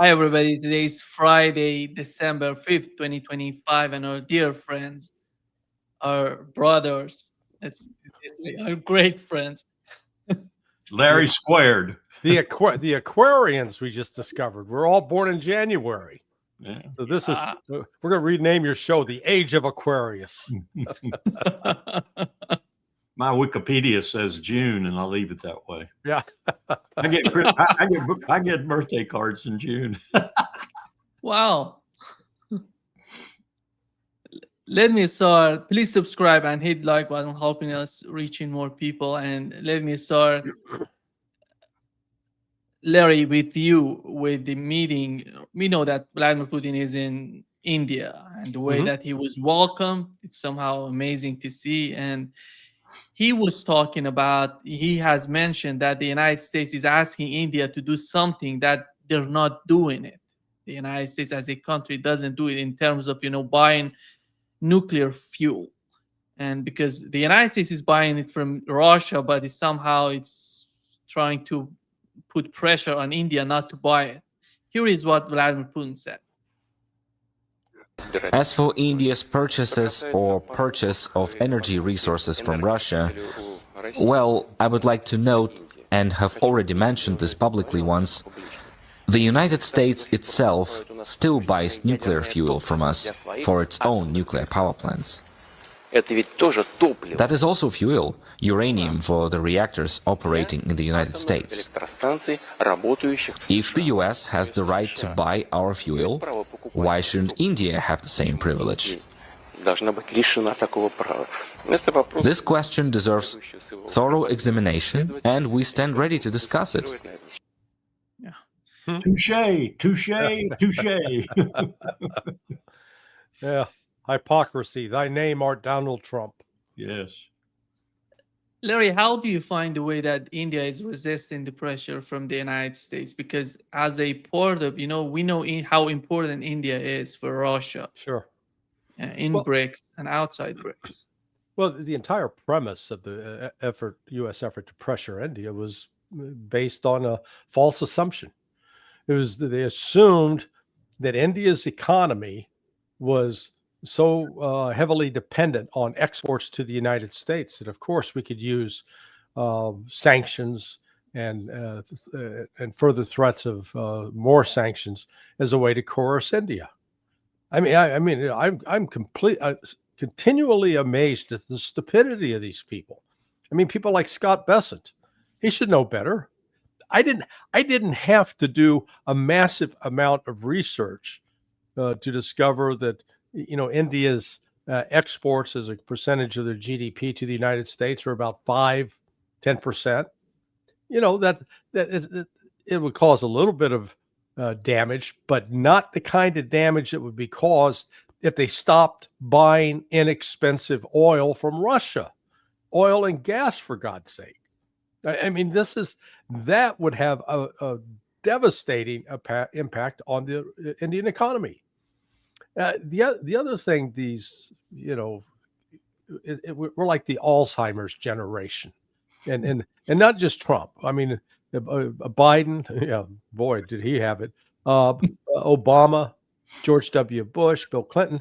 Hi, everybody. Today is Friday, December 5th, 2025, and our dear friends, our brothers, let's put it this way, our great friends. The, Larry squared. the Aquarians we just discovered. We're all born in January. Yeah. So this is Ah. we're going to rename your show The Age of Aquarius. My Wikipedia says June, and I'll leave it that way. Yeah. I get birthday cards in June. Wow. Let me start. Please subscribe and hit like button, helping us reaching more people. And let me start, Larry, with you with the meeting. We know that Vladimir Putin is in India, and the way Mhm. that he was welcomed, it's somehow amazing to see. And he was talking about, he has mentioned that the United States is asking India to do something that they're not doing it. The United States as a country doesn't do it in terms of, buying nuclear fuel. And because the United States is buying it from Russia, but it's trying to put pressure on India not to buy it. Here is what Vladimir Putin said. As for India's purchases or purchase of energy resources from Russia, well, I would like to note, and have already mentioned this publicly once, the United States itself still buys nuclear fuel from us for its own nuclear power plants. That is also fuel, uranium for the reactors operating in the United States. If the US has the right to buy our fuel, why shouldn't India have the same privilege? This question deserves thorough examination, and we stand ready to discuss it. Touche, touche, touche. Yeah. Hypocrisy. Thy name art Donald Trump. Yes. Larry, how do you find the way that India is resisting the pressure from the United States? Because as a part of, we know how important India is for Russia Sure. in Well- BRICS and outside BRICS. Well, the entire premise of the U.S. effort to pressure India was based on a false assumption. It was that they assumed that India's economy was so heavily dependent on exports to the United States that, of course, we could use sanctions and further threats of more sanctions as a way to coerce India. I'm continually amazed at the stupidity of these people. I mean, people like Scott Bessent, he should know better. I didn't have to do a massive amount of research to discover that India's exports as a percentage of their GDP to the United States are about 5-10%. It would cause a little bit of damage, but not the kind of damage that would be caused if they stopped buying inexpensive oil from Russia, oil and gas, for God's sake. I mean, that would have a devastating impact on the Indian economy. The other thing, we're like the Alzheimer's generation, and not just Trump. I mean, Biden, yeah, boy, did he have it. Obama, George W. Bush, Bill Clinton,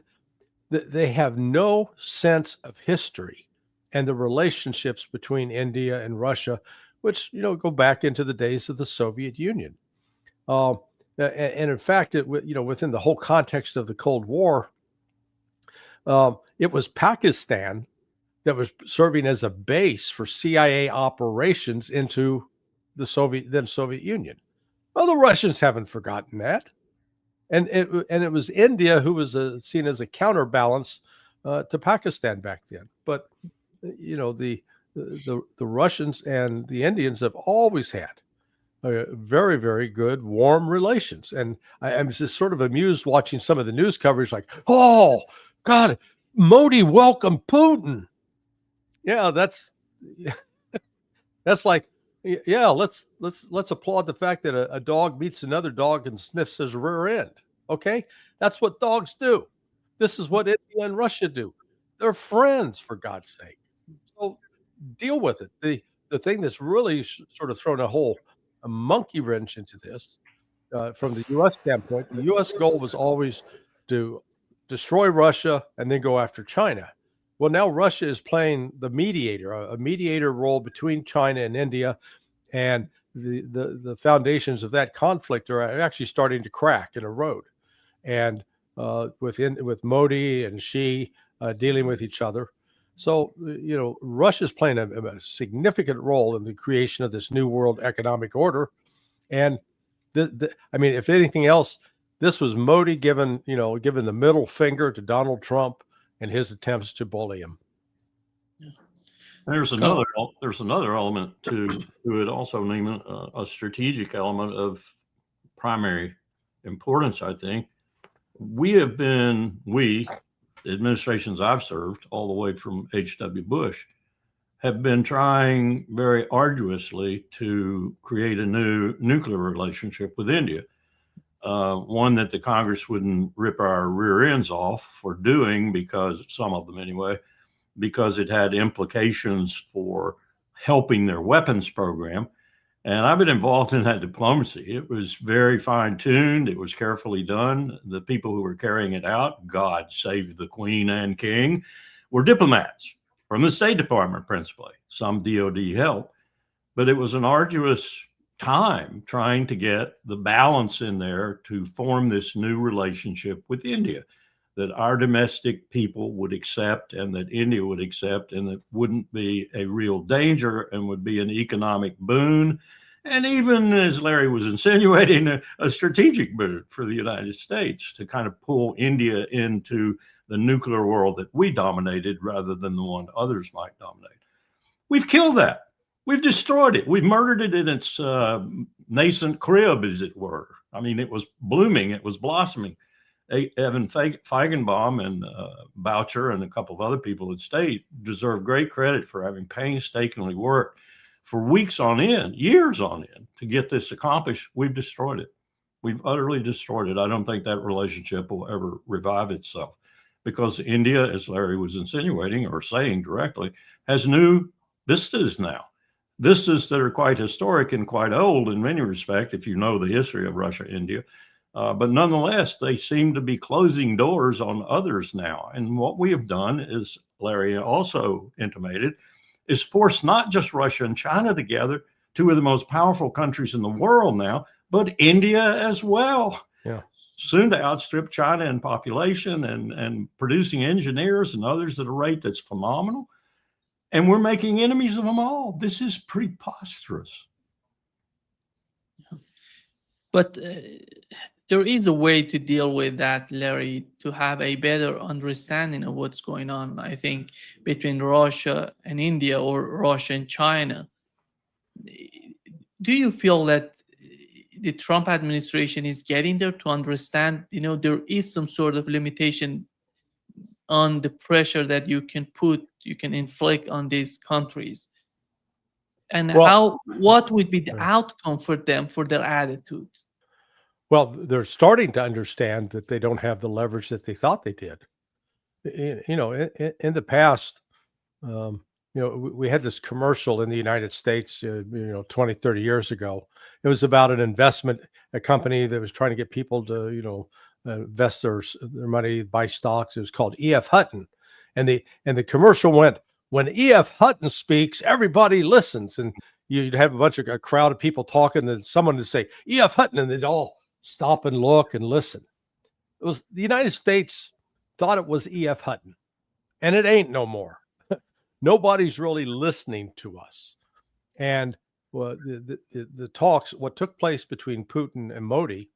they have no sense of history and the relationships between India and Russia, which go back into the days of the Soviet Union. And in fact, within the whole context of the Cold War, it was Pakistan that was serving as a base for CIA operations into the Soviet Union. Well, the Russians haven't forgotten that, and it was India who was seen as a counterbalance to Pakistan back then. But the Russians and the Indians have always had very, very good, warm relations. And I'm just sort of amused watching some of the news coverage, like, oh God, Modi welcomed Putin. Yeah, that's like, yeah, let's applaud the fact that a dog meets another dog and sniffs his rear end. Okay, that's what dogs do. This is what India and Russia do. They're friends, for God's sake. So deal with it. The thing that's really sort of thrown a monkey wrench into this from the U.S. standpoint, the U.S. goal was always to destroy Russia and then go after China. Well, now Russia is playing the mediator, a mediator role between China and India, and the foundations of that conflict are actually starting to crack and erode. And with Modi and Xi dealing with each other. So, Russia's playing a significant role in the creation of this new world economic order. And if anything else, this was Modi given the middle finger to Donald Trump and his attempts to bully him. There's another element to it also, Neiman, a strategic element of primary importance, I think. The administrations I've served, all the way from H.W. Bush, have been trying very arduously to create a new nuclear relationship with India. One that the Congress wouldn't rip our rear ends off for doing, because some of them anyway, because it had implications for helping their weapons program. And I've been involved in that diplomacy. It was very fine-tuned. It was carefully done. The people who were carrying it out, God save the Queen and King, were diplomats from the State Department, principally, some DOD help. But it was an arduous time trying to get the balance in there to form this new relationship with India that our domestic people would accept and that India would accept, and that wouldn't be a real danger and would be an economic boon. And even, as Larry was insinuating, a strategic boon for the United States to kind of pull India into the nuclear world that we dominated rather than the one others might dominate. We've killed that. We've destroyed it. We've murdered it in its nascent crib, as it were. I mean, it was blooming. It was blossoming. Evan Feigenbaum and Boucher and a couple of other people at State deserve great credit for having painstakingly worked for weeks on end, years on end, to get this accomplished. We've destroyed it. We've utterly destroyed it. I don't think that relationship will ever revive itself, because India, as Larry was insinuating or saying directly, has new vistas now. Vistas that are quite historic and quite old in many respects, if you know the history of Russia-India. But nonetheless, they seem to be closing doors on others now. And what we have done, as Larry also intimated, is force not just Russia and China together, two of the most powerful countries in the world now, but India as well. Yeah. Soon to outstrip China in population and producing engineers and others at a rate that's phenomenal. And we're making enemies of them all. This is preposterous. But there is a way to deal with that, Larry, to have a better understanding of what's going on, I think, between Russia and India, or Russia and China. Do you feel that the Trump administration is getting there to understand, there is some sort of limitation on the pressure that you can inflict on these countries? And what would be the outcome for them, for their attitude? Well, they're starting to understand that they don't have the leverage that they thought they did. In the past, we had this commercial in the United States, 20, 30 years ago. It was about an investment, a company that was trying to get people to, invest their money, buy stocks. It was called E.F. Hutton. And the commercial went, "When E.F. Hutton speaks, everybody listens." And you'd have a crowd of people talking, and someone would say, "E.F. Hutton," and they'd all stop and look and listen. It was the United States thought it was E.F. Hutton, and it ain't no more. Nobody's really listening to us. And the talks, what took place between Putin and Modi,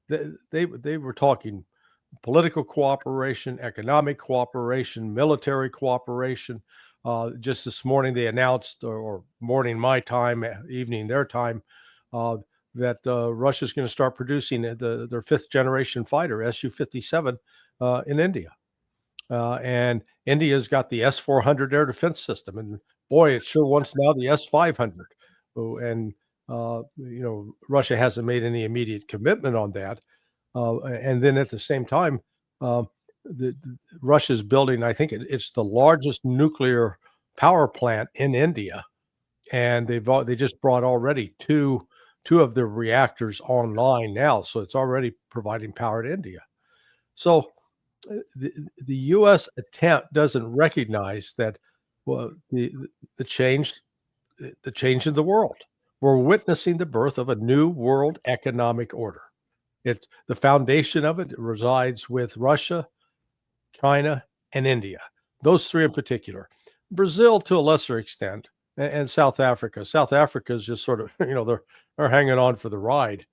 they were talking political cooperation, economic cooperation, military cooperation. Just this morning, they announced, or morning my time, evening their time, that Russia's going to start producing their fifth generation fighter, Su-57, in India. And India's got the S-400 air defense system. And boy, it sure wants now the S-500. And, Russia hasn't made any immediate commitment on that. And then at the same time, Russia's building, I think it's the largest nuclear power plant in India. And they just brought already two two of their reactors online now, so it's already providing power to India. So the U.S. attempt doesn't recognize that the change in the world. We're witnessing the birth of a new world economic order. It's the foundation of it resides with Russia, China, and India. Those three in particular. Brazil to a lesser extent, and South Africa. South Africa is just sort of, they're hanging on for the ride.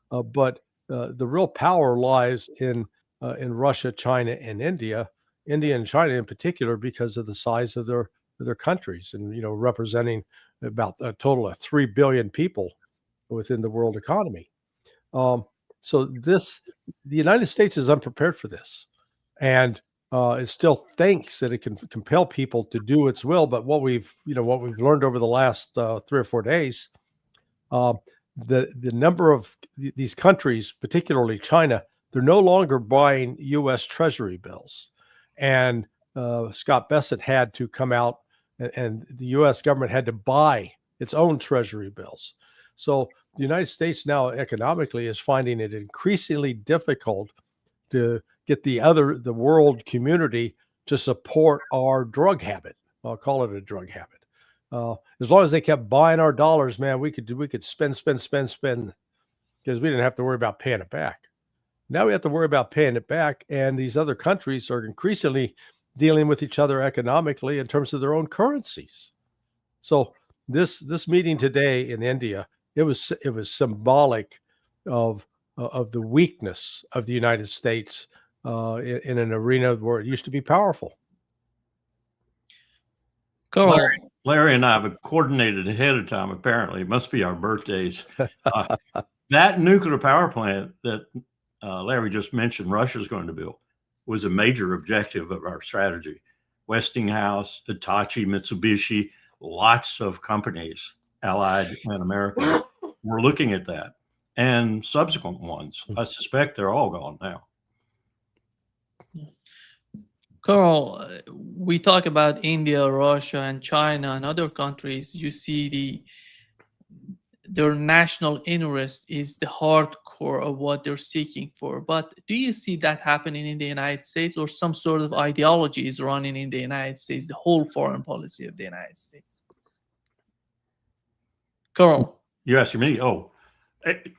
But the real power lies in Russia, China, and India. India and China in particular, because of the size of their countries, and representing about a total of 3 billion people within the world economy. So the United States is unprepared for this, and it still thinks that it can compel people to do its will. But what we've learned over the last 3 or 4 days, the number of these countries, particularly China, they're no longer buying U.S. Treasury bills, and Scott Bessent had to come out, and the U.S. government had to buy its own Treasury bills. So the United States now economically is finding it increasingly difficult to get the world community to support our drug habit. I'll call it a drug habit. As long as they kept buying our dollars, man, we could spend because we didn't have to worry about paying it back. Now we have to worry about paying it back, and these other countries are increasingly dealing with each other economically in terms of their own currencies. So this meeting today in India, it was symbolic of the weakness of the United States in an arena where it used to be powerful. Larry and I have coordinated ahead of time. Apparently, it must be our birthdays. That nuclear power plant that Larry just mentioned, Russia's going to build, was a major objective of our strategy. Westinghouse, Hitachi, Mitsubishi, lots of companies, allied and American, were looking at that, and subsequent ones. I suspect they're all gone now. Carl, we talk about India, Russia, and China and other countries. You see their national interest is the hardcore of what they're seeking for. But do you see that happening in the United States, or some sort of ideology is running in the United States, the whole foreign policy of the United States? Carl. You asking me? Oh,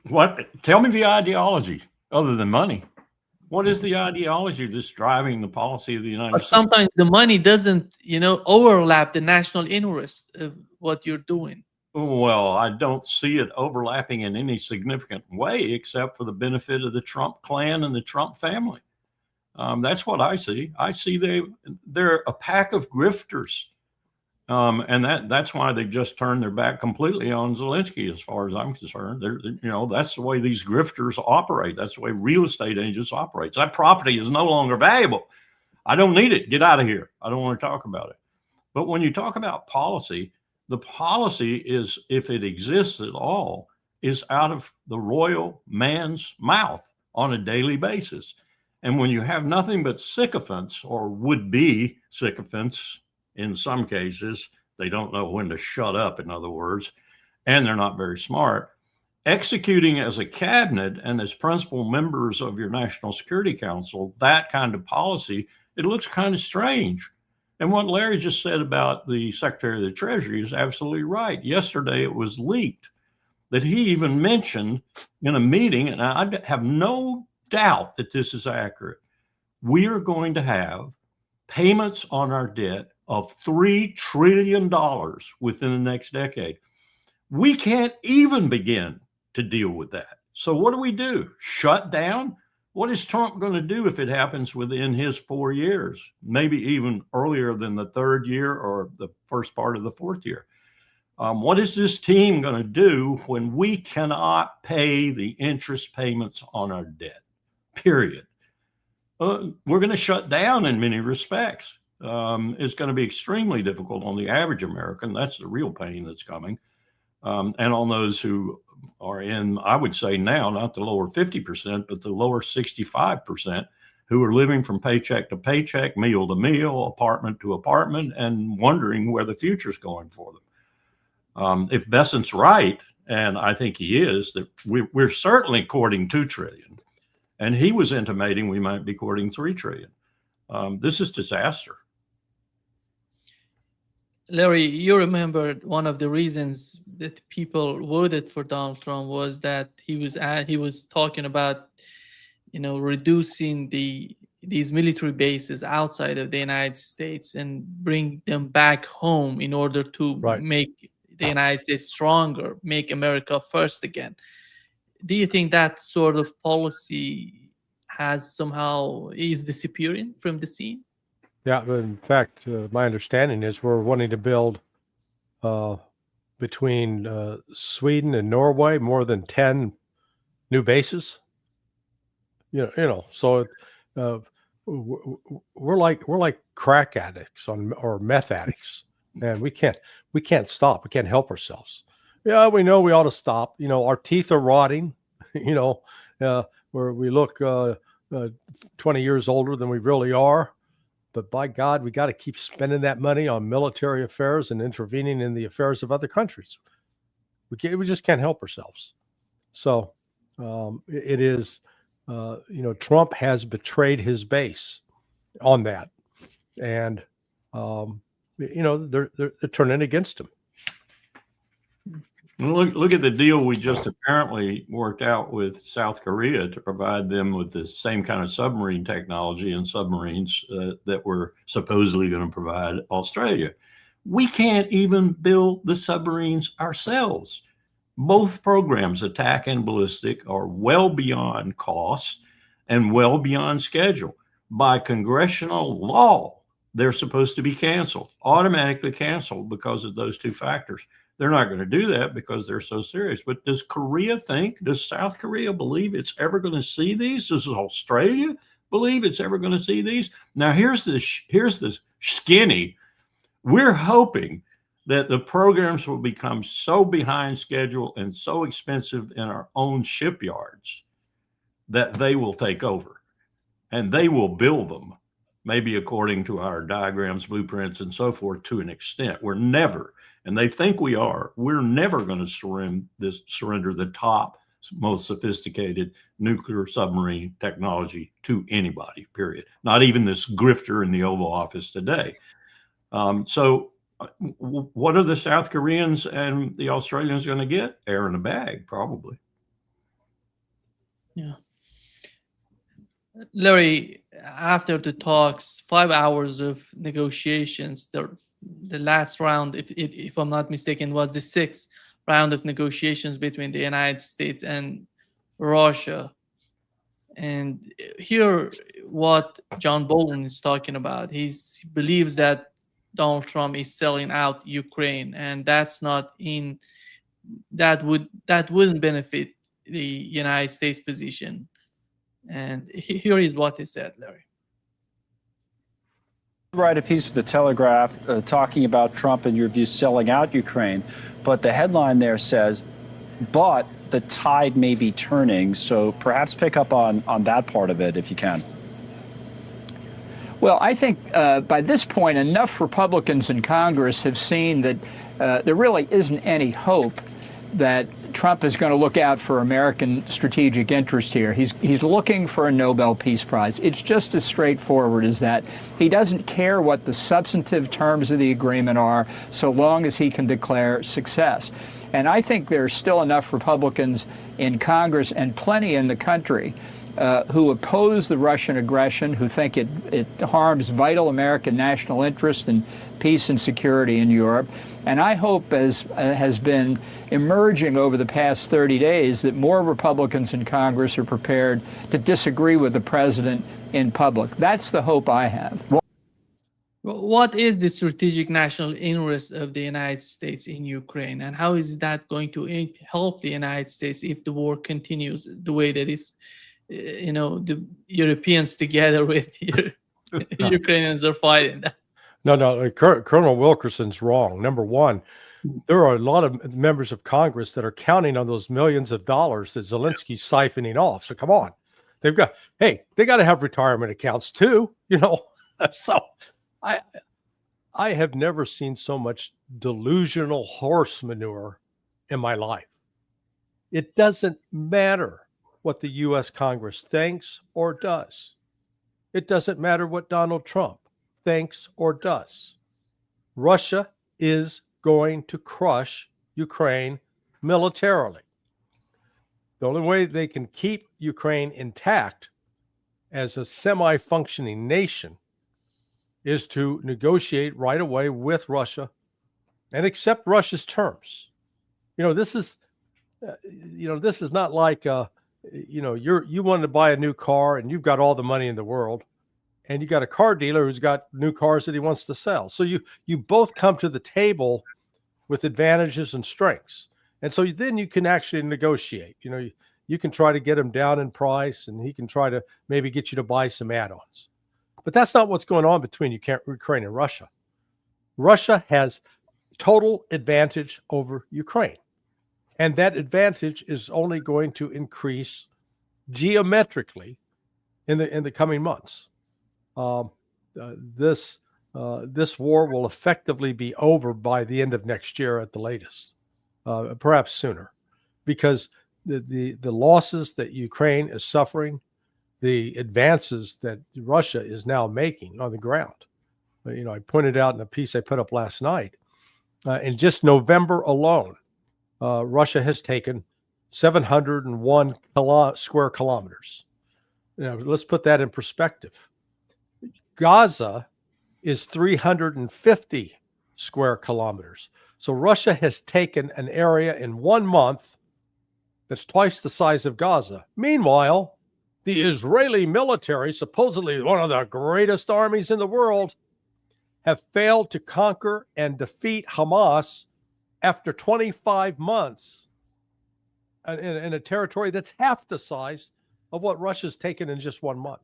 what? Tell me the ideology other than money. What is the ideology that's driving the policy of the United States? Sometimes the money doesn't, overlap the national interest of what you're doing. Well, I don't see it overlapping in any significant way, except for the benefit of the Trump clan and the Trump family. That's what I see. I see they're a pack of grifters. And that's why they've just turned their back completely on Zelensky, as far as I'm concerned. That's the way these grifters operate. That's the way real estate agents operate. That property is no longer valuable. I don't need it. Get out of here. I don't want to talk about it. But when you talk about policy, the policy is, if it exists at all, is out of the royal man's mouth on a daily basis. And when you have nothing but sycophants, or would-be sycophants, in some cases, they don't know when to shut up, in other words, and they're not very smart, executing as a cabinet and as principal members of your National Security Council, that kind of policy, it looks kind of strange. And what Larry just said about the Secretary of the Treasury is absolutely right. Yesterday, it was leaked that he even mentioned in a meeting, and I have no doubt that this is accurate, we are going to have payments on our debt of $3 trillion within the next decade. We can't even begin to deal with that. So what do? Shut down? What is Trump going to do if it happens within his 4 years, maybe even earlier than the 3rd year or the first part of the 4th year? What is this team going to do when we cannot pay the interest payments on our debt? Period. We're going to shut down in many respects. It's going to be extremely difficult on the average American. That's the real pain that's coming. And on those who are in, I would say now, not the lower 50%, but the lower 65%, who are living from paycheck to paycheck, meal to meal, apartment to apartment, and wondering where the future's going for them. If Bessent's right, and I think he is, that we're certainly courting 2 trillion. And he was intimating we might be courting 3 trillion. This is disaster. Larry, you remember one of the reasons that people voted for Donald Trump was that he was talking about, reducing these military bases outside of the United States and bring them back home in order to make the United States stronger, make America first again. Do you think that sort of policy is disappearing from the scene? Yeah, in fact, my understanding is we're wanting to build between Sweden and Norway more than 10 new bases. So we're like crack addicts or meth addicts, and we can't stop. We can't help ourselves. Yeah, we know we ought to stop. Our teeth are rotting. Where we look 20 years older than we really are. But by God, we got to keep spending that money on military affairs and intervening in the affairs of other countries. We just can't help ourselves. So it is, Trump has betrayed his base on that, and they're turning against him. Look at the deal we just apparently worked out with South Korea to provide them with the same kind of submarine technology and submarines that we're supposedly going to provide Australia. We can't even build the submarines ourselves. Both programs, attack and ballistic, are well beyond cost and well beyond schedule. By congressional law, they're supposed to be canceled, automatically canceled because of those 2 factors. They're not going to do that because they're so serious. But does South Korea believe it's ever going to see these? Does Australia believe it's ever going to see these? Now, here's the skinny. We're hoping that the programs will become so behind schedule and so expensive in our own shipyards that they will take over and they will build them, maybe according to our diagrams, blueprints, and so forth, to an extent. And they think we're never going to surrender the top, most sophisticated nuclear submarine technology to anybody, period. Not even this grifter in the Oval Office today. So what are the South Koreans and the Australians going to get? Air in a bag, probably. Yeah. Larry, after the talks, 5 hours of negotiations, the last round, if I'm not mistaken, was the 6th round of negotiations between the United States and Russia. And here, what John Bolton is talking about, he believes that Donald Trump is selling out Ukraine, and that wouldn't benefit the United States position. And here is what he said, Larry. Write a piece for the Telegraph talking about Trump and your view selling out Ukraine, but the headline there says, but the tide may be turning. So perhaps pick up on that part of it if you can. Well, I think by this point, enough Republicans in Congress have seen that there really isn't any hope that Trump is going to look out for American strategic interest here. He's looking for a Nobel Peace Prize. It's just as straightforward as that. He doesn't care what the substantive terms of the agreement are, so long as he can declare success. And I think there are still enough Republicans in Congress and plenty in the country who oppose the Russian aggression, who think it harms vital American national interest and peace and security in Europe. And I hope, as has been emerging over the past 30 days, that more Republicans in Congress are prepared to disagree with the president in public. That's the hope I have. What is the strategic national interest of the United States in Ukraine, and how is that going to help the United States if the war continues the way that is, the Europeans together with Ukrainians are fighting that? No, Colonel Wilkerson's wrong. Number one, there are a lot of members of Congress that are counting on those millions of dollars that Zelensky's siphoning off. So come on, they got to have retirement accounts too, So I have never seen so much delusional horse manure in my life. It doesn't matter what the U.S. Congress thinks or does. It doesn't matter what Donald Trump thinks or does. Russia is going to crush Ukraine militarily. The only way they can keep Ukraine intact as a semi-functioning nation is to negotiate right away with Russia and accept Russia's terms. This is not like you wanted to buy a new car and you've got all the money in the world, and you got a car dealer who's got new cars that he wants to sell. So you both come to the table with advantages and strengths, and so then you can actually negotiate. You can try to get him down in price, and he can try to maybe get you to buy some add-ons. But that's not what's going on between Ukraine and Russia. Russia has total advantage over Ukraine, and that advantage is only going to increase geometrically in the coming months. This war will effectively be over by the end of next year at the latest, perhaps sooner, because the losses that Ukraine is suffering, the advances that Russia is now making on the ground. I pointed out in a piece I put up last night, in just November alone, Russia has taken 701 square kilometers. Let's put that in perspective. Gaza is 350 square kilometers. So Russia has taken an area in 1 month that's twice the size of Gaza. Meanwhile, the Israeli military, supposedly one of the greatest armies in the world, have failed to conquer and defeat Hamas after 25 months in a territory that's half the size of what Russia's taken in just 1 month.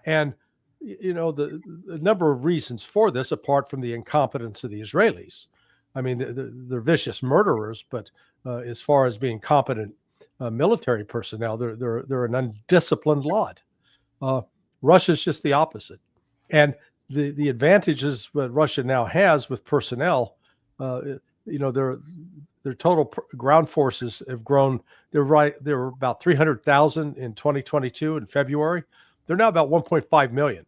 And, the number of reasons for this, apart from the incompetence of the Israelis. I mean, they're vicious murderers, but as far as being competent military personnel, they're an undisciplined lot. Russia's just the opposite. And the advantages that Russia now has with personnel, their total ground forces have grown. They were about 300,000 in 2022 in February. They're now about 1.5 million.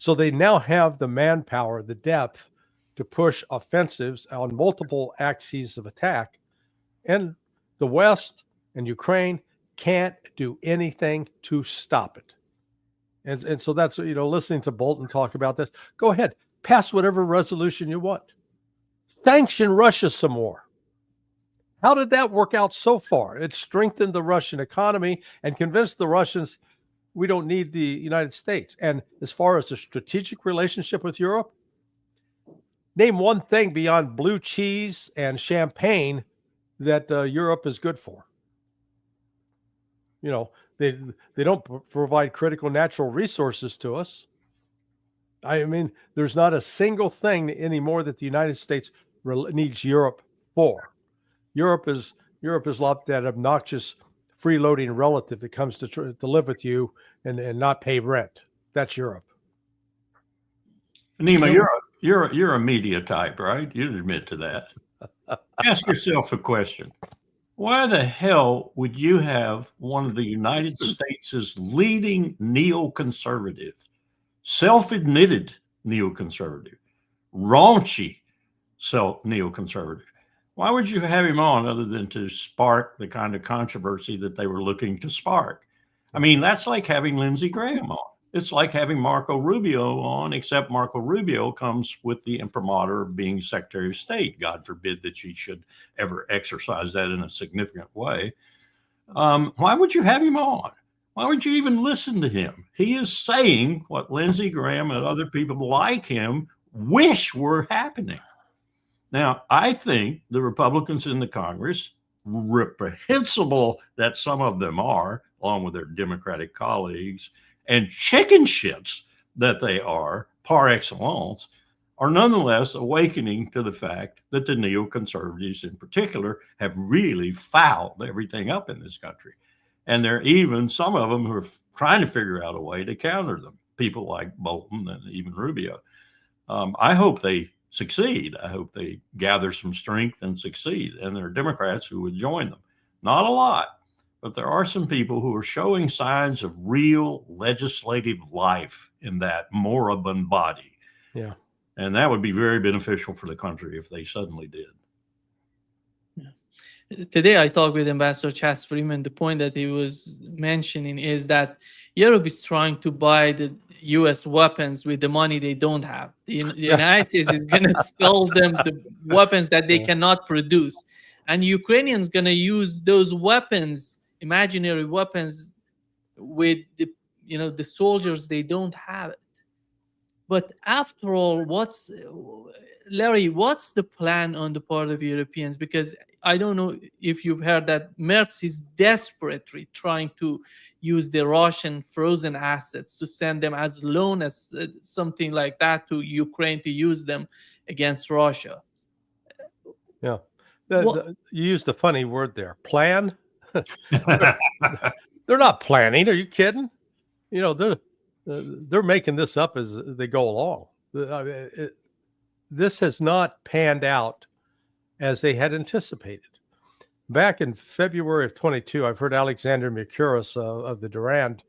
So they now have the manpower, the depth to push offensives on multiple axes of attack. And the West and Ukraine can't do anything to stop it. And so that's, listening to Bolton talk about this, go ahead, pass whatever resolution you want. Sanction Russia some more. How did that work out so far? It strengthened the Russian economy and convinced the Russians we don't need the United States. And as far as the strategic relationship with Europe, name one thing beyond blue cheese and champagne that Europe is good for. They don't provide critical natural resources to us. I mean, there's not a single thing anymore that the United States needs Europe for. Europe is like that obnoxious freeloading relative that comes to live with you and not pay rent. That's Europe. Nima, you're a media type, right? You'd admit to that. Ask yourself a question. Why the hell would you have one of the United States' leading neoconservative, self-admitted neoconservative, raunchy neoconservative? Why would you have him on other than to spark the kind of controversy that they were looking to spark? I mean, that's like having Lindsey Graham on. It's like having Marco Rubio on, except Marco Rubio comes with the imprimatur of being Secretary of State. God forbid that she should ever exercise that in a significant way. Why would you have him on? Why would you even listen to him? He is saying what Lindsey Graham and other people like him wish were happening. Now, I think the Republicans in the Congress, reprehensible that some of them are, along with their Democratic colleagues, and chicken shits that they are, par excellence, are nonetheless awakening to the fact that the neoconservatives in particular have really fouled everything up in this country. And there are even some of them who are trying to figure out a way to counter them, people like Bolton and even Rubio. I hope they succeed. I hope they gather some strength and succeed. And there are Democrats who would join them. Not a lot, but there are some people who are showing signs of real legislative life in that moribund body. Yeah. And that would be very beneficial for the country if they suddenly did. Today I talked with Ambassador Chas Freeman. The point that he was mentioning is that Europe is trying to buy the U.S. weapons with the money they don't have. The United States is going to sell them the weapons that they cannot produce. And Ukrainians going to use those weapons, imaginary weapons, with the soldiers they don't have it. But after all, Larry, what's the plan on the part of Europeans? Because I don't know if you've heard that Merz is desperately trying to use the Russian frozen assets to send them as loan as something like that to Ukraine to use them against Russia. Yeah. You used a funny word there. Plan? They're not planning. Are you kidding? They're making this up as they go along. This has not panned out as they had anticipated. Back in February of 22, I've heard Alexander Mercouris of the Durand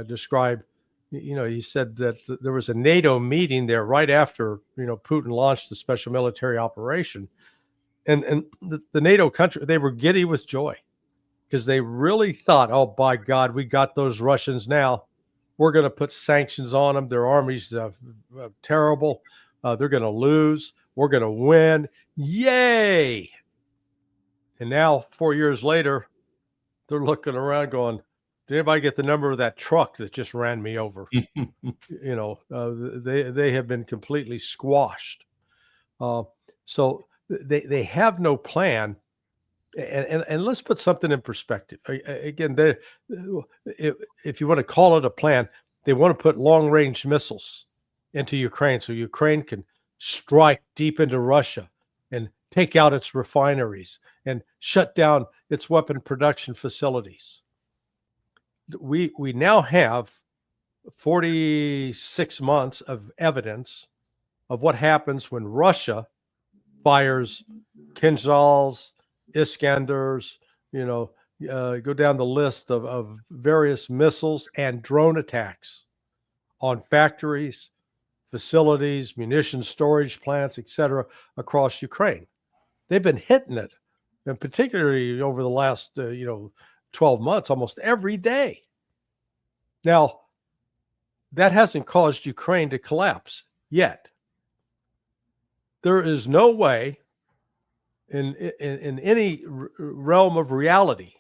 describe, he said that there was a NATO meeting there right after, Putin launched the special military operation. And the NATO country, they were giddy with joy because they really thought, oh, by God, we got those Russians now. We're going to put sanctions on them. Their army's terrible. They're going to lose. We're going to win. Yay! And now, 4 years later, they're looking around going, did anybody get the number of that truck that just ran me over? They have been completely squashed. So they have no plan. And let's put something in perspective. Again, if you want to call it a plan, they want to put long-range missiles into Ukraine so Ukraine can strike deep into Russia and take out its refineries and shut down its weapon production facilities. We now have 46 months of evidence of what happens when Russia fires Kinzhals, Iskanders, go down the list of various missiles and drone attacks on factories, facilities, munitions storage plants, etc., across Ukraine. They've been hitting it, and particularly over the last 12 months, almost every day. Now, that hasn't caused Ukraine to collapse yet. There is no way in any realm of reality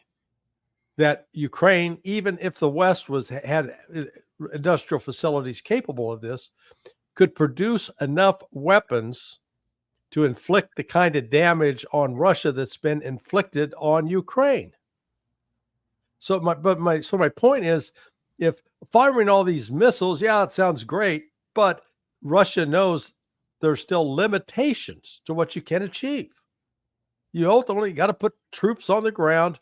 that Ukraine, even if the West had industrial facilities capable of this, could produce enough weapons to inflict the kind of damage on Russia that's been inflicted on Ukraine. So my point is, if firing all these missiles, it sounds great, but Russia knows there's still limitations to what you can achieve. You ultimately got to put troops on the ground,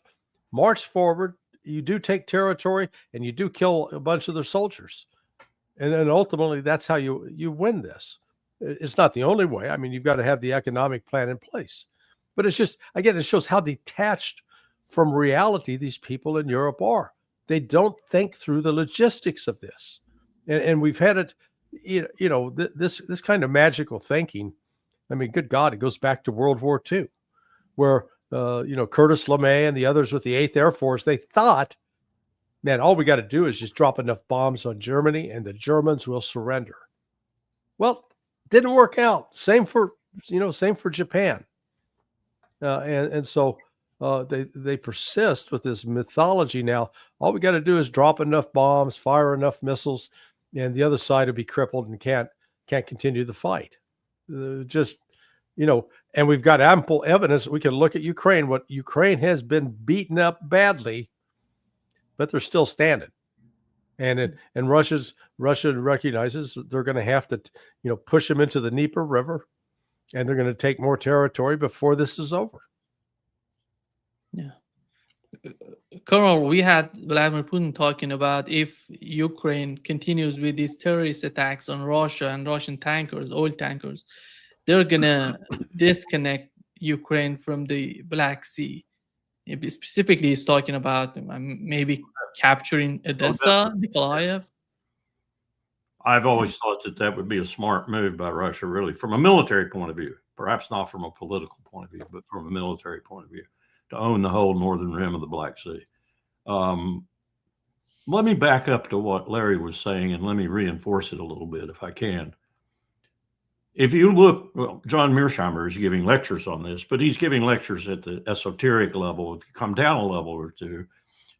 march forward. You do take territory, and you do kill a bunch of their soldiers. And then ultimately, that's how you win this. It's not the only way. I mean, you've got to have the economic plan in place. But it's just, again, it shows how detached from reality these people in Europe are. They don't think through the logistics of this. And we've had it, this kind of magical thinking. I mean, good God, it goes back to World War II, where, Curtis LeMay and the others with the 8th Air Force, they thought, man, all we got to do is just drop enough bombs on Germany and the Germans will surrender. Well, didn't work out. Same for Japan. And so they persist with this mythology now. All we got to do is drop enough bombs, fire enough missiles, and the other side will be crippled and can't continue the fight. And we've got ample evidence. We can look at Ukraine. What Ukraine has been beaten up badly, but they're still standing. And Russia recognizes that they're going to have to, push them into the Dnieper River, and they're going to take more territory before this is over. Yeah. Colonel, we had Vladimir Putin talking about if Ukraine continues with these terrorist attacks on Russia and Russian tankers, oil tankers, they're going to disconnect Ukraine from the Black Sea. Specifically, he's talking about maybe capturing Odessa, Nikolaev. I've always thought that that would be a smart move by Russia, really, from a military point of view, perhaps not from a political point of view, but from a military point of view, to own the whole northern rim of the Black Sea. Let me back up to what Larry was saying, and let me reinforce it a little bit, if I can. If you look, well, John Mearsheimer is giving lectures on this, but he's giving lectures at the esoteric level. If you come down a level or two,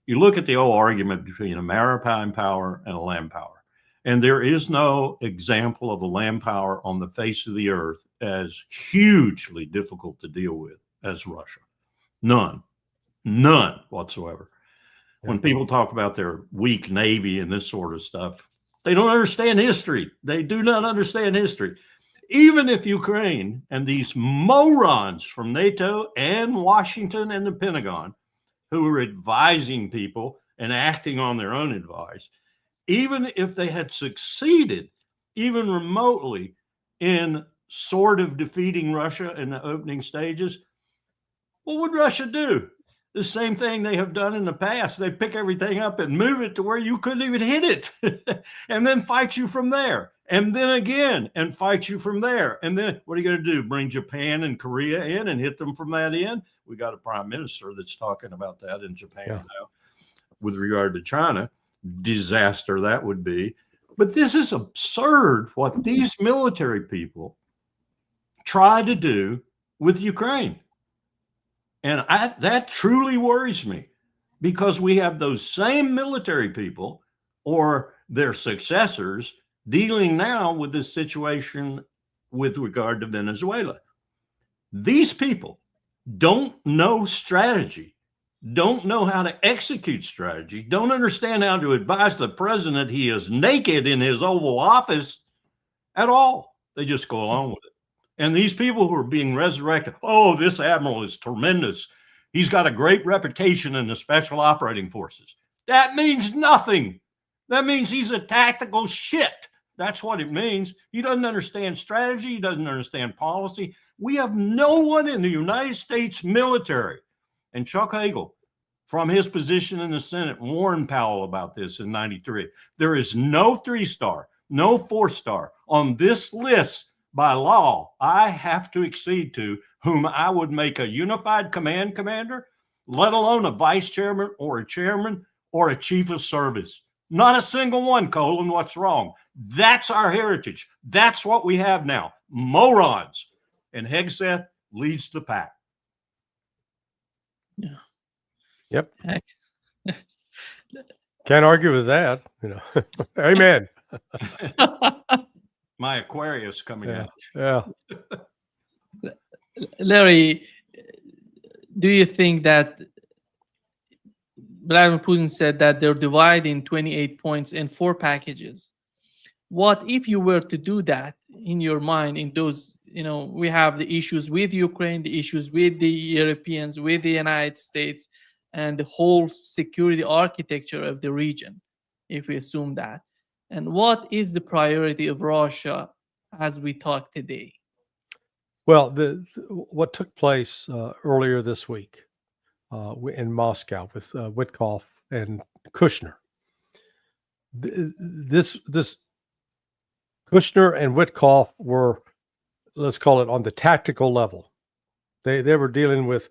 you look at the old argument between a maritime power and a land power. And there is no example of a land power on the face of the earth as hugely difficult to deal with as Russia. None whatsoever. When people talk about their weak Navy and this sort of stuff, they don't understand history. They do not understand history. Even if Ukraine and these morons from NATO and Washington and the Pentagon, who are advising people and acting on their own advice, even if they had succeeded, even remotely, in sort of defeating Russia in the opening stages, what would Russia do? The same thing they have done in the past. They pick everything up and move it to where you couldn't even hit it and then fight you from there. And then again, and fight you from there. And then what are you going to do? Bring Japan and Korea in and hit them from that end? We got a prime minister that's talking about that in Japan now with regard to China. Disaster that would be. But this is absurd what these military people try to do with Ukraine. And that truly worries me, because we have those same military people or their successors dealing now with this situation with regard to Venezuela. These people don't know strategy, don't know how to execute strategy, don't understand how to advise the president. He is naked in his Oval Office at all. They just go along with it. And these people who are being resurrected, oh, this admiral is tremendous. He's got a great reputation in the special operating forces. That means nothing. That means he's a tactical shit. That's what it means. He doesn't understand strategy. He doesn't understand policy. We have no one in the United States military. And Chuck Hagel, from his position in the Senate, warned Powell about this in 93. There is no 3-star, no 4-star on this list by law I have to accede to, whom I would make a unified command commander, let alone a vice chairman or a chairman or a chief of service. Not a single one, Colin. What's wrong? That's our heritage. That's what we have now. Morons. And Hegseth leads the pack. Yeah. Yep. Can't argue with that. Amen. My Aquarius coming out. Yeah. Larry, do you think that Vladimir Putin said that they're dividing 28 points in 4 packages? What if you were to do that in your mind, in those, we have the issues with Ukraine, the issues with the Europeans, with the United States, and the whole security architecture of the region, if we assume that. And what is the priority of Russia as we talk today? Well, what took place earlier this week in Moscow with Witkoff and Kushner. This Kushner and Witkoff were, let's call it, on the tactical level. They were dealing with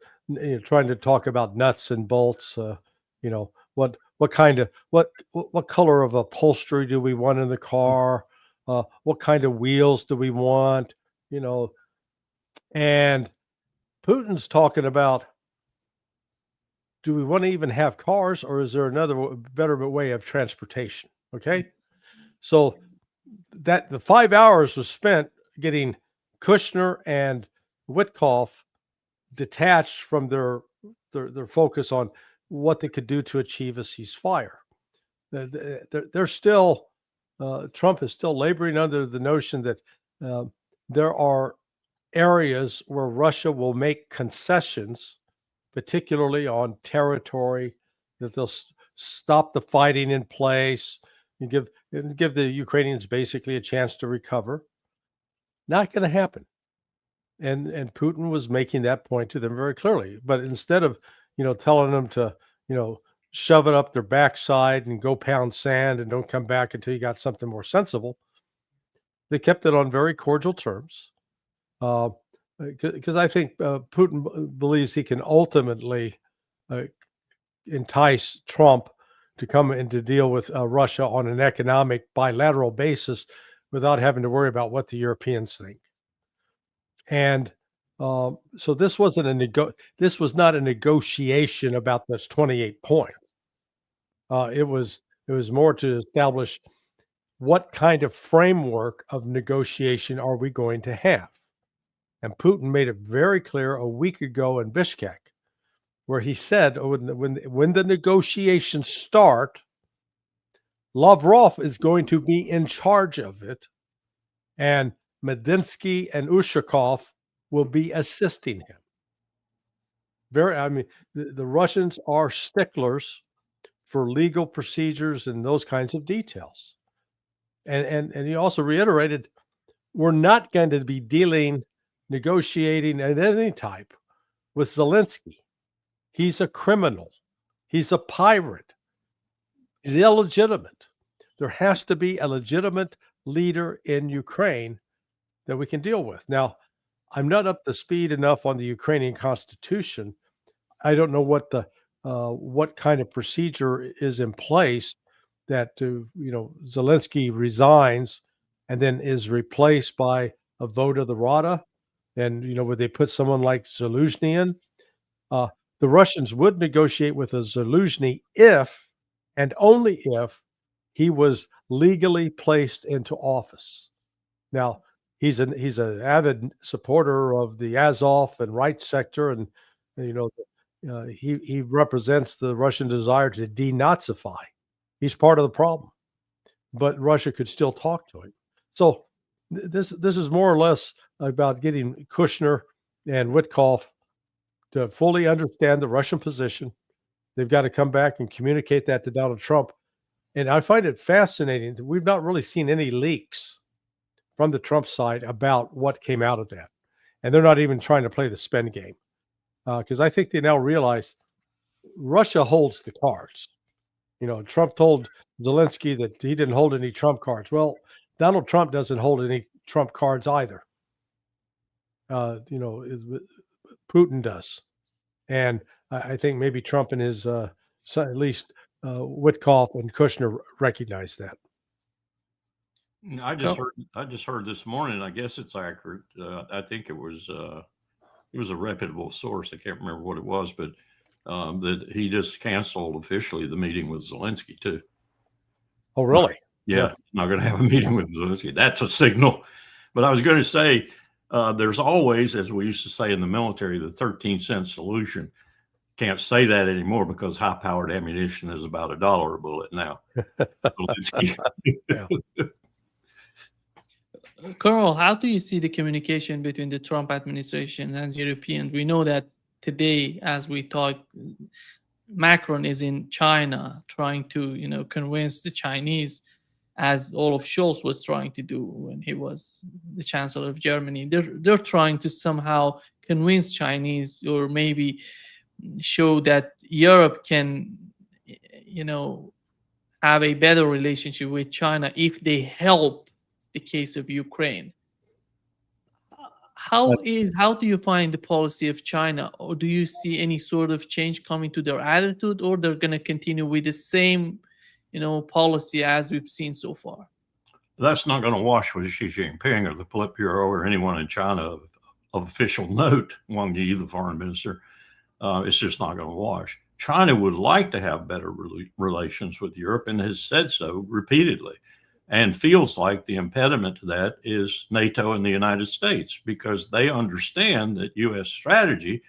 trying to talk about nuts and bolts. What color of upholstery do we want in the car? What kind of wheels do we want? And Putin's talking about, do we want to even have cars, or is there another better way of transportation? Okay. So that the 5 hours was spent getting Kushner and Witkoff detached from their focus on what they could do to achieve a ceasefire. They're still, Trump is still laboring under the notion that there are areas where Russia will make concessions, particularly on territory, that they'll stop the fighting in place and give the Ukrainians basically a chance to recover. Not going to happen. And Putin was making that point to them very clearly. But instead of telling them to, shove it up their backside and go pound sand and don't come back until you got something more sensible. They kept it on very cordial terms. Because I think Putin believes he can ultimately entice Trump to come and to deal with Russia on an economic bilateral basis without having to worry about what the Europeans think. And so this wasn't this was not a negotiation about those 28 points. It was more to establish what kind of framework of negotiation are we going to have. And Putin made it very clear a week ago in Bishkek, where he said when the negotiations start, Lavrov is going to be in charge of it, and Medinsky and Ushakov will be assisting him. The Russians are sticklers for legal procedures and those kinds of details. And he also reiterated, we're not going to be negotiating at any type with Zelensky. He's a criminal. He's a pirate. He's illegitimate. There has to be a legitimate leader in Ukraine that we can deal with. Now, I'm not up to speed enough on the Ukrainian constitution. I don't know what kind of procedure is in place that Zelensky resigns and then is replaced by a vote of the Rada. And, would they put someone like Zelensky in? The Russians would negotiate with a Zelensky if, and only if, he was legally placed into office. Now, he's an avid supporter of the Azov and right sector, and he represents the Russian desire to denazify. He's part of the problem, but Russia could still talk to him. So this is more or less about getting Kushner and Witkoff to fully understand the Russian position. They've got to come back and communicate that to Donald Trump. And I find it fascinating that we've not really seen any leaks from the Trump side about what came out of that. And they're not even trying to play the spin game. Because I think they now realize Russia holds the cards. Trump told Zelensky that he didn't hold any Trump cards. Well, Donald Trump doesn't hold any Trump cards either. Putin does. And I think maybe Trump and his son, at least Witkoff and Kushner, recognize that. I just heard this morning. I guess it's accurate. I think it was a reputable source. I can't remember what it was, but that he just canceled officially the meeting with Zelensky too. Oh, really? Yeah. Not going to have a meeting with Zelensky. That's a signal. But I was going to say, there's always, as we used to say in the military, the 13-cent solution. Can't say that anymore because high-powered ammunition is about $1 a bullet now. Colonel, how do you see the communication between the Trump administration and Europeans? We know that today, as we talk, Macron is in China trying to, convince the Chinese, as Olaf Scholz was trying to do when he was the Chancellor of Germany. They're trying to somehow convince Chinese, or maybe show that Europe can, have a better relationship with China if they help the case of Ukraine. How do you find the policy of China, or do you see any sort of change coming to their attitude, or they're going to continue with the same, policy as we've seen so far? That's not going to wash with Xi Jinping or the Politburo or anyone in China of official note, Wang Yi, the foreign minister. It's just not going to wash. China would like to have better relations with Europe and has said so repeatedly, and feels like the impediment to that is NATO and the United States, because they understand that U.S. strategy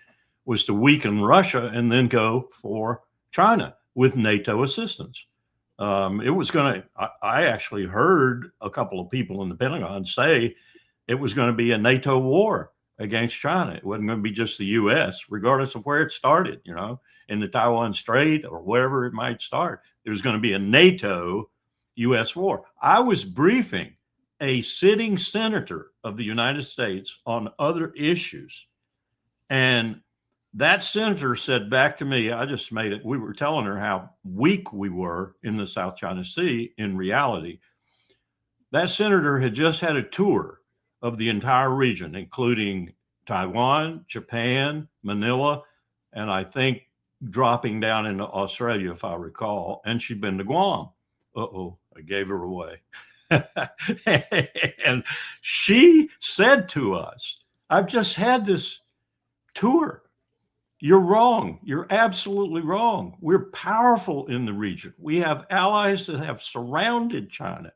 was to weaken Russia and then go for China with NATO assistance. It was going to, I actually heard a couple of people in the Pentagon say it was going to be a NATO war against China. It wasn't going to be just the U.S., regardless of where it started, in the Taiwan Strait or wherever it might start. There was going to be a NATO U.S. war. I was briefing a sitting senator of the United States on other issues, and that senator said back to me, I just made it, we were telling her how weak we were in the South China Sea in reality. That senator had just had a tour of the entire region, including Taiwan, Japan, Manila, and I think dropping down into Australia, if I recall, and she'd been to Guam. Uh-oh, I gave her away. And she said to us, I've just had this tour. You're wrong. You're absolutely wrong. We're powerful in the region. We have allies that have surrounded China.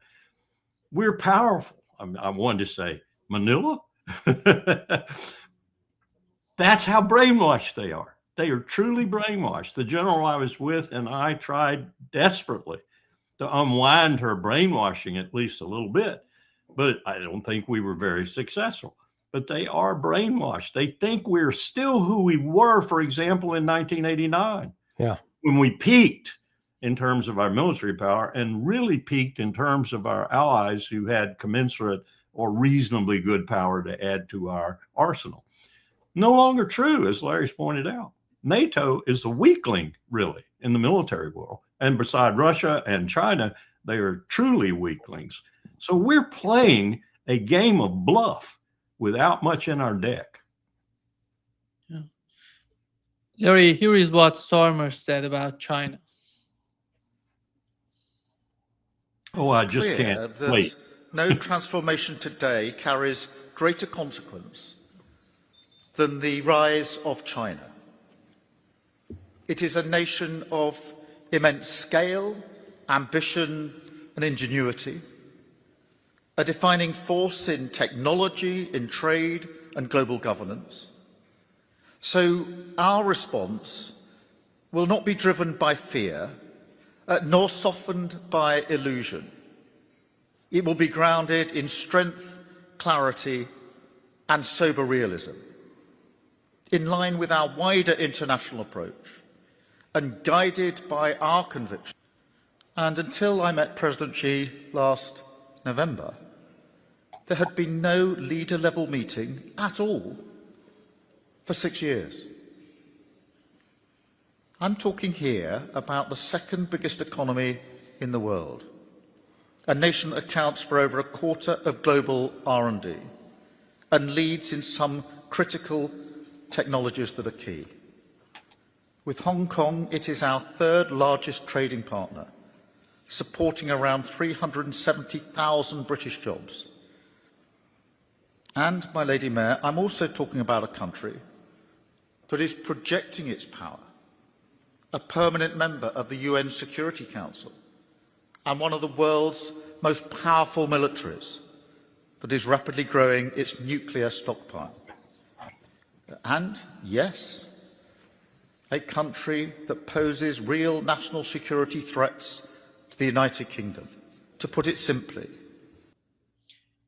We're powerful. I wanted to say, Manila? That's how brainwashed they are. They are truly brainwashed. The general I was with and I tried desperately to unwind her brainwashing at least a little bit, but I don't think we were very successful. But they are brainwashed. They think we're still who we were, for example, in 1989. Yeah. When we peaked in terms of our military power and really peaked in terms of our allies who had commensurate or reasonably good power to add to our arsenal. No longer true, as Larry's pointed out. NATO is a weakling, really, in the military world. And beside Russia and China, they are truly weaklings. So we're playing a game of bluff without much in our deck. Yeah. Larry, here is what Starmer said about China. Oh, I just can't wait. No transformation today carries greater consequence than the rise of China. It is a nation of immense scale, ambition, and ingenuity, a defining force in technology, in trade, and global governance. So our response will not be driven by fear, nor softened by illusion. It will be grounded in strength, clarity, and sober realism, in line with our wider international approach and guided by our conviction. And until I met President Xi last November, there had been no leader-level meeting at all for 6 years. I'm talking here about the second biggest economy in the world, a nation that accounts for over a quarter of global R&D and leads in some critical technologies that are key. With Hong Kong, it is our third largest trading partner, supporting around 370,000 British jobs. And, my Lady Mayor, I'm also talking about a country that is projecting its power, a permanent member of the UN Security Council, and one of the world's most powerful militaries that is rapidly growing its nuclear stockpile. And, yes, a country that poses real national security threats to the United Kingdom. To put it simply,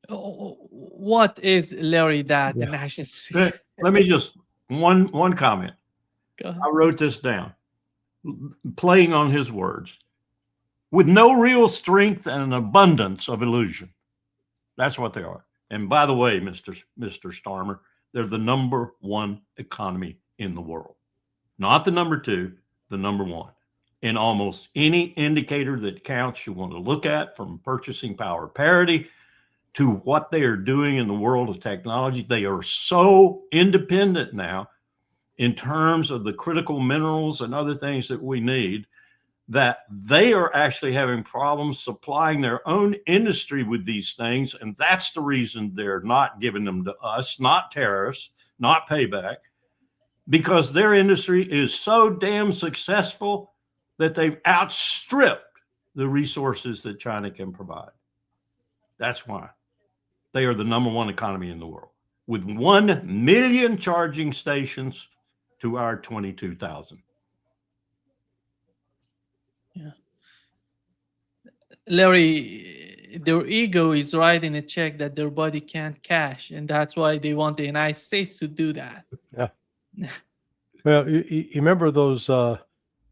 what is, Larry, that the national security? Let me just, one comment. Go ahead. I wrote this down, playing on his words. With no real strength and an abundance of illusion. That's what they are. And by the way, Mr. Starmer, they're the #1 economy in the world. Not the #2, the #1. In almost any indicator that counts you want to look at, from purchasing power parity to what they are doing in the world of technology, they are so independent now in terms of the critical minerals and other things that we need, that they are actually having problems supplying their own industry with these things. And that's the reason they're not giving them to us, not tariffs, not payback, because their industry is so damn successful that they've outstripped the resources that China can provide. That's why they are the #1 economy in the world, with 1 million charging stations to our 22,000. Yeah. Larry, their ego is writing a check that their body can't cash, and that's why they want the United States to do that. Yeah. Well, you remember those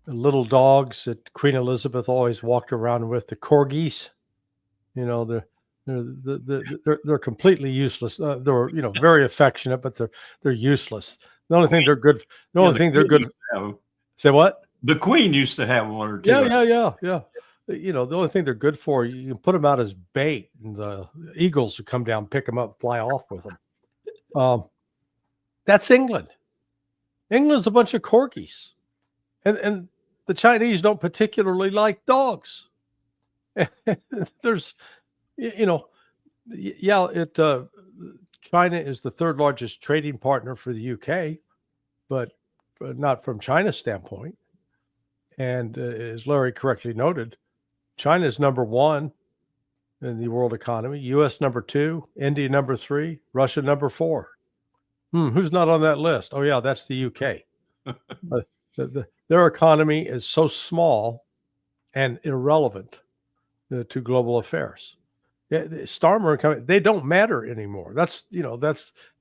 little dogs that Queen Elizabeth always walked around with, the corgis? You know, they're completely useless. They're very affectionate, but they're useless. The only thing they're good. The only thing they're good. Say what? The Queen used to have one or two. Yeah. You know, the only thing they're good for, you can put them out as bait, and the eagles will come down, pick them up, fly off with them. That's England. England's a bunch of corgis, and the Chinese don't particularly like dogs. There's, you know, China is the third largest trading partner for the UK, but not from China's standpoint. And as Larry correctly noted, China is number one in the world economy, US number 2, India number 3, Russia number 4. Who's not on that list? Oh, yeah, that's the UK. Their economy is so small and irrelevant to global affairs. Starmer, they don't matter anymore. That's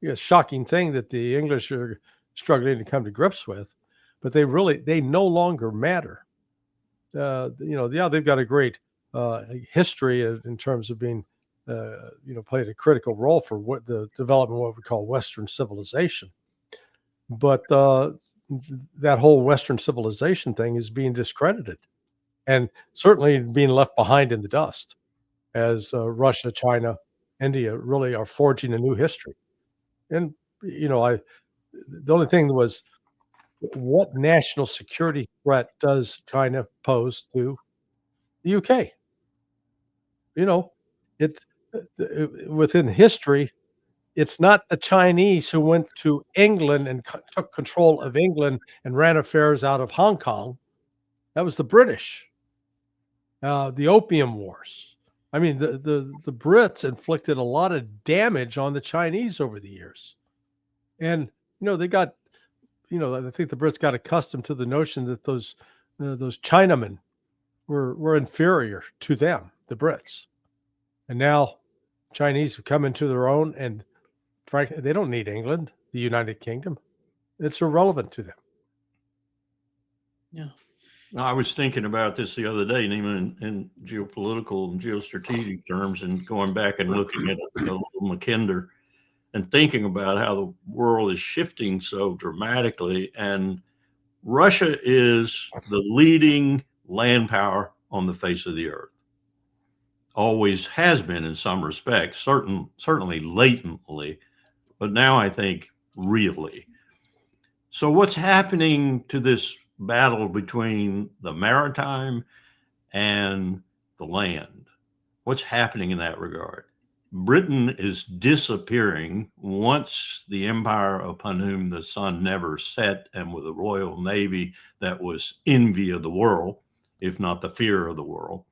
a shocking thing that the English are struggling to come to grips with, but they no longer matter. They've got a great history in terms of being, played a critical role for what the development of what we call Western civilization. But that whole Western civilization thing is being discredited, and certainly being left behind in the dust as Russia, China, India really are forging a new history. And, the only thing was, what national security threat does China pose to the UK? Within history, it's not the Chinese who went to England and took control of England and ran affairs out of Hong Kong. That was the British. The Opium Wars. I mean, the Brits inflicted a lot of damage on the Chinese over the years. And, they got, I think the Brits got accustomed to the notion that those Chinamen were inferior to them, the Brits. And now Chinese have come into their own, and frankly, they don't need England, the United Kingdom. It's irrelevant to them. Yeah. I was thinking about this the other day, and even in geopolitical and geostrategic terms, and going back and looking at a little Mackinder and thinking about how the world is shifting so dramatically. And Russia is the leading land power on the face of the earth. Always has been in some respects, certainly latently, but now I think really. So what's happening to this battle between the maritime and the land? What's happening in that regard? Britain is disappearing once the empire upon whom the sun never set, and with a Royal Navy that was envy of the world, if not the fear of the world,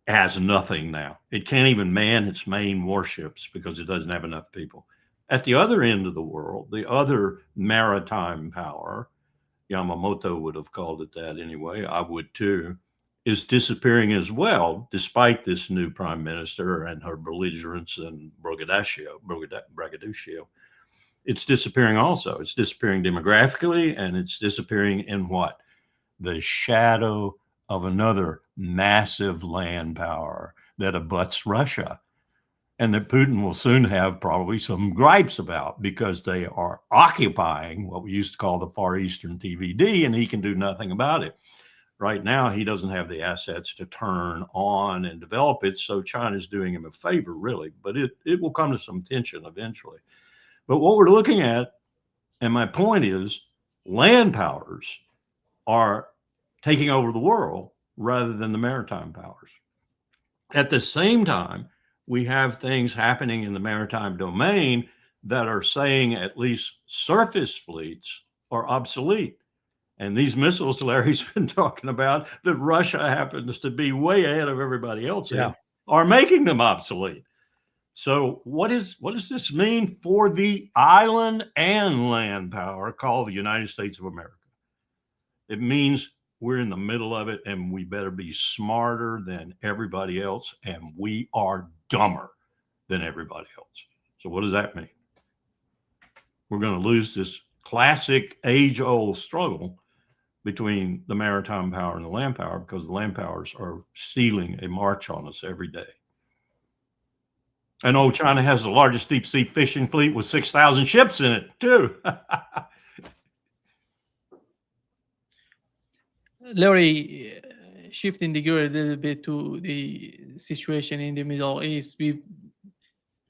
has nothing now. It can't even man its main warships because it doesn't have enough people. At the other end of the world, the other maritime power, Yamamoto would have called it that anyway, I would too, is disappearing as well, despite this new prime minister and her belligerence and braggadocio. It's disappearing also. It's disappearing demographically, and it's disappearing in what? The shadow of another massive land power that abuts Russia, and that Putin will soon have probably some gripes about, because they are occupying what we used to call the Far Eastern TVD, and he can do nothing about it. Right now, he doesn't have the assets to turn on and develop it, so China's doing him a favor, really. But it will come to some tension eventually. But what we're looking at, and my point is, land powers are taking over the world rather than the maritime powers. At the same time, we have things happening in the maritime domain that are saying at least surface fleets are obsolete. And these missiles Larry's been talking about, that Russia happens to be way ahead of everybody else in, are making them obsolete. So what does this mean for the island and land power called the United States of America? It means we're in the middle of it, and we better be smarter than everybody else, and we are dumber than everybody else. So what does that mean? We're going to lose this classic age-old struggle between the maritime power and the land power, because the land powers are stealing a march on us every day. And China has the largest deep sea fishing fleet with 6,000 ships in it too. Larry, shifting the gear a little bit to the situation in the Middle East, we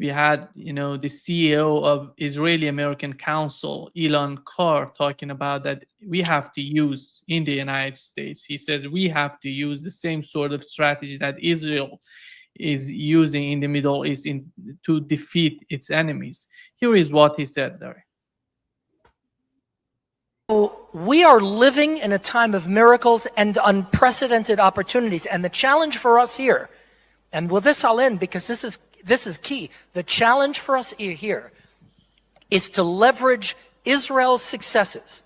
had, the CEO of Israeli American Council, Elon Carr, talking about that we have to use in the United States. He says we have to use the same sort of strategy that Israel is using in the Middle East to defeat its enemies. Here is what he said there. We are living in a time of miracles and unprecedented opportunities. And the challenge for us here, and with this I'll end because this is key. The challenge for us here is to leverage Israel's successes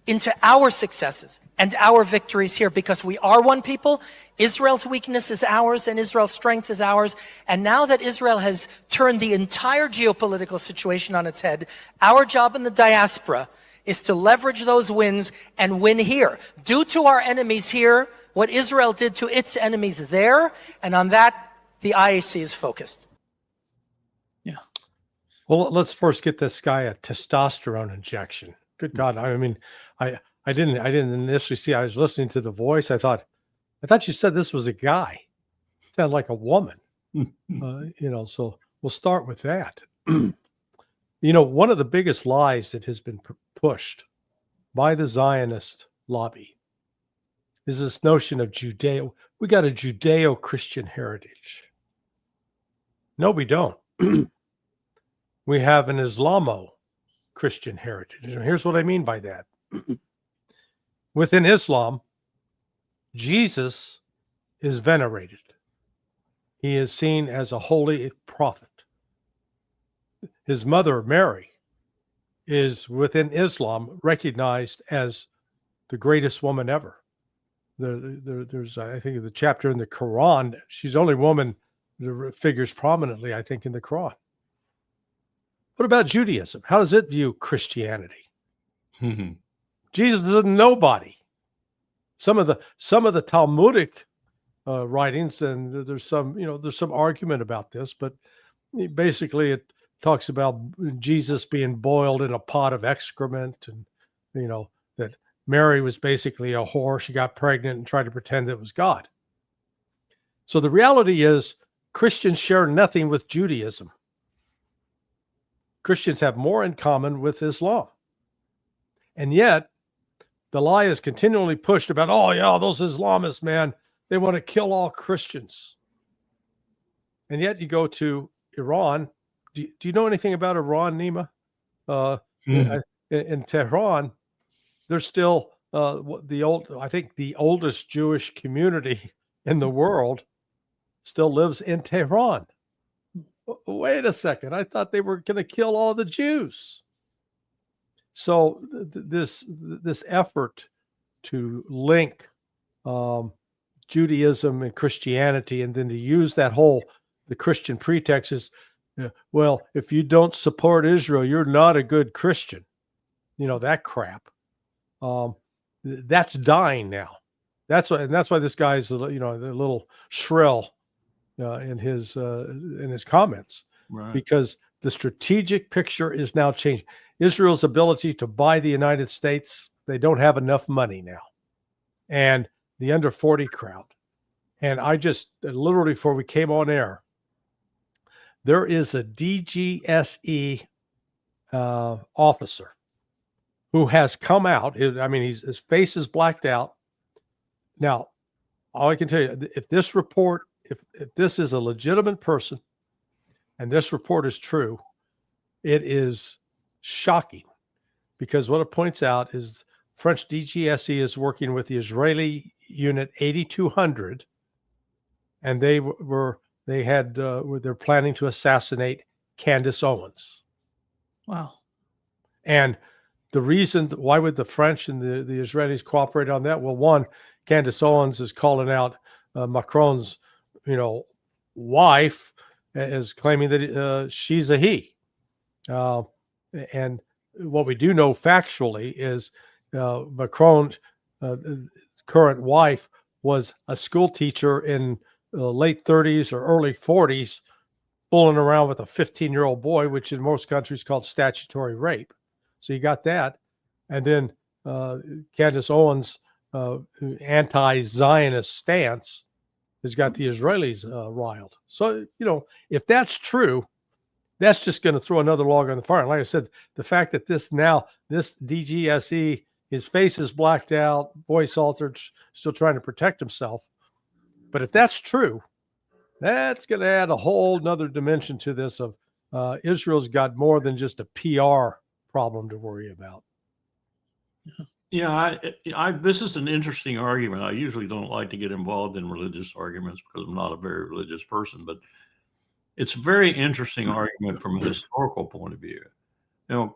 into our successes and our victories here, because we are one people. Israel's weakness is ours and Israel's strength is ours. And now that Israel has turned the entire geopolitical situation on its head, our job in the diaspora is to leverage those wins and win here. Do to our enemies here what Israel did to its enemies there, and on that, the IAC is focused. Yeah. Well, let's first get this guy a testosterone injection. Good God. I mean, I didn't initially see, I was listening to the voice. I thought you said this was a guy. It sounded like a woman. So we'll start with that. One of the biggest lies that has been pushed by the Zionist lobby is this notion of we got a Judeo-Christian heritage. No, we don't. We have an Islamo-Christian heritage. And here's what I mean by that. Within Islam, Jesus is venerated. He is seen as a holy prophet. His mother, Mary, is within Islam recognized as the greatest woman ever. There's, I think, the chapter in the Quran. She's the only woman that figures prominently, I think, in the Quran. What about Judaism? How does it view Christianity? Jesus is a nobody. Some of the Talmudic writings, and there's some argument about this, but basically it talks about Jesus being boiled in a pot of excrement, and that Mary was basically a whore. She got pregnant and tried to pretend it was God. So the reality is Christians share nothing with Judaism. Christians have more in common with Islam. And yet the lie is continually pushed about, oh yeah, those Islamists, man, they want to kill all Christians. And yet you go to Iran. Do you know anything about Iran, Nima? In Tehran, there's still I think the oldest Jewish community in the world still lives in Tehran. Wait a second. I thought they were going to kill all the Jews. So this effort to link Judaism and Christianity, and then to use the Christian pretext is, well, if you don't support Israel, you're not a good Christian. That crap. That's dying now. That's why this guy's a little shrill in his comments, right? Because the strategic picture is now changing. Israel's ability to buy the United States, they don't have enough money now, and the under 40 crowd. And I just literally, before we came on air, there is a DGSE officer who has come out. I mean, his face is blacked out. Now, all I can tell you, if this report, if this is a legitimate person and this report is true, it is shocking, because what it points out is French DGSE is working with the Israeli unit 8200, and they're planning to assassinate Candace Owens. Wow. And the reason, why would the French and the Israelis cooperate on that? Well, one, Candace Owens is calling out Macron's, wife, as claiming that she's a he. And what we do know factually is Macron's current wife was a school teacher in late 30s or early 40s, fooling around with a 15-year-old boy, which in most countries is called statutory rape. So you got that. And then Candace Owens anti-Zionist stance has got the Israelis riled. So, if that's true, that's just going to throw another log on the fire. And like I said, the fact that this DGSE, his face is blacked out, voice altered, still trying to protect himself. But if that's true, that's going to add a whole nother dimension to this of Israel's got more than just a PR problem to worry about. Yeah, this is an interesting argument. I usually don't like to get involved in religious arguments because I'm not a very religious person, but it's a very interesting argument from a historical point of view.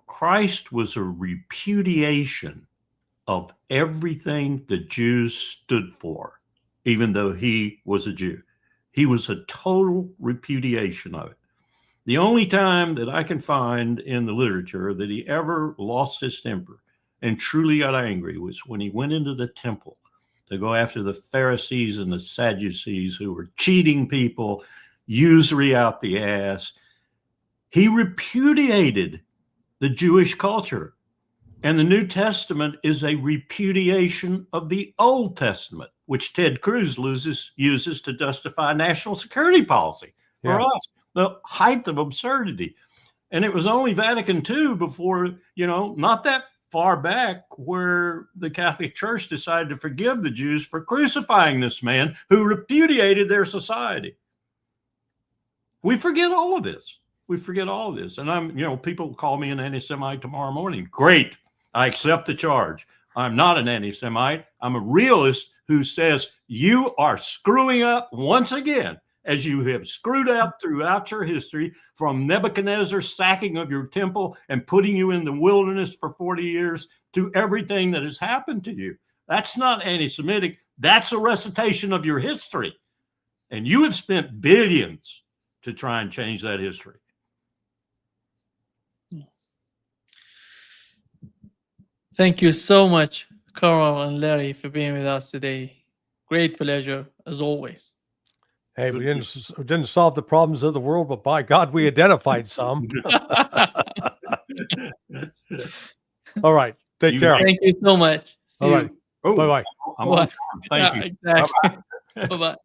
Christ was a repudiation of everything the Jews stood for, even though he was a Jew. He was a total repudiation of it. The only time that I can find in the literature that he ever lost his temper and truly got angry was when he went into the temple to go after the Pharisees and the Sadducees who were cheating people, usury out the ass. He repudiated the Jewish culture. And the New Testament is a repudiation of the Old Testament, which Ted Cruz uses to justify national security policy for us, the height of absurdity. And it was only Vatican II before, not that far back, where the Catholic Church decided to forgive the Jews for crucifying this man who repudiated their society. We forget all of this. And people call me an anti-Semite tomorrow morning. Great. I accept the charge. I'm not an anti-Semite. I'm a realist who says you are screwing up once again, as you have screwed up throughout your history, from Nebuchadnezzar's sacking of your temple and putting you in the wilderness for 40 years to everything that has happened to you. That's not anti-Semitic. That's a recitation of your history. And you have spent billions to try and change that history. Thank you so much, Carl and Larry, for being with us today. Great pleasure, as always. Hey, we didn't solve the problems of the world, but by God, we identified some. All right. Take care. Thank you so much. See All right. you. Bye-bye. I'm on. Thank you. Exactly. Bye-bye.